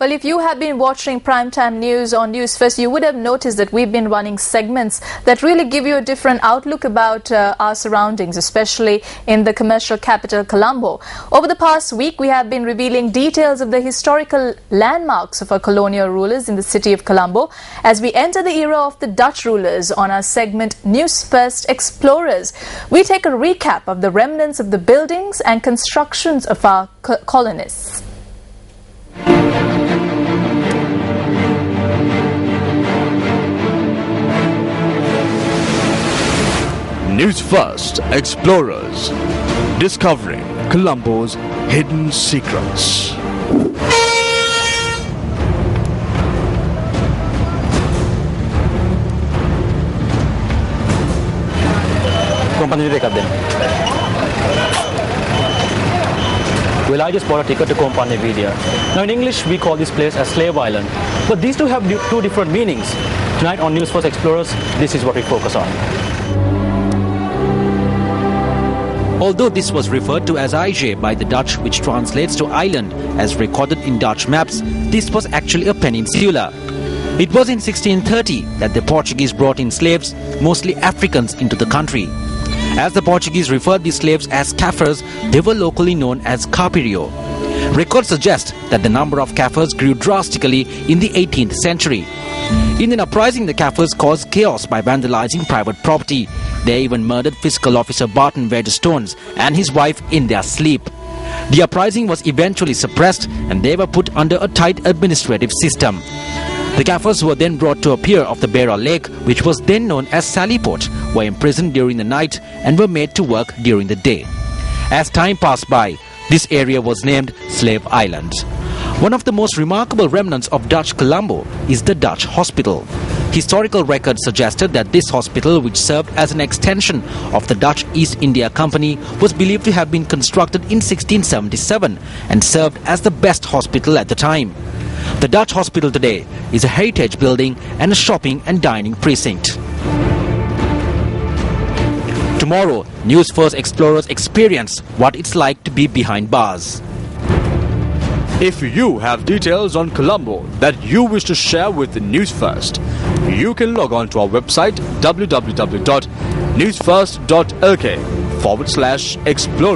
Well, if you have been watching Primetime News on Newsfirst, you would have noticed that we've been running segments that really give you a different outlook about our surroundings, especially in the commercial capital, Colombo. Over the past week, we have been revealing details of the historical landmarks of our colonial rulers in the city of Colombo as we enter the era of the Dutch rulers on our segment Newsfirst Explorers. We take a recap of the remnants of the buildings and constructions of our colonists. Newsfirst Explorers, discovering Colombo's hidden secrets. Well, I just bought a ticket to Company Video. Now in English we call this place as Slave Island, but these two have two different meanings. Tonight on Newsfirst Explorers, this is what we focus on. Although this was referred to as Aije by the Dutch, which translates to island as recorded in Dutch maps, this was actually a peninsula. It was in 1630 that the Portuguese brought in slaves, mostly Africans, into the country. As the Portuguese referred these slaves as Kaffirs, they were locally known as Carpirio. Records suggest that the number of Kaffirs grew drastically in the 18th century. In an uprising, the Kaffirs caused chaos by vandalizing private property. They even murdered Fiscal Officer Barton Stones and his wife in their sleep. The uprising was eventually suppressed and they were put under a tight administrative system. The Kaffirs were then brought to a pier of the Beira Lake, which was then known as Sallyport, were imprisoned during the night and were made to work during the day. As time passed by, this area was named Slave Island. One of the most remarkable remnants of Dutch Colombo is the Dutch Hospital. Historical records suggested that this hospital, which served as an extension of the Dutch East India Company, was believed to have been constructed in 1677 and served as the best hospital at the time. The Dutch Hospital today is a heritage building and a shopping and dining precinct. Tomorrow, Newsfirst Explorers experience what it's like to be behind bars. If you have details on Colombo that you wish to share with the Newsfirst, you can log on to our website www.newsfirst.lk/explorers.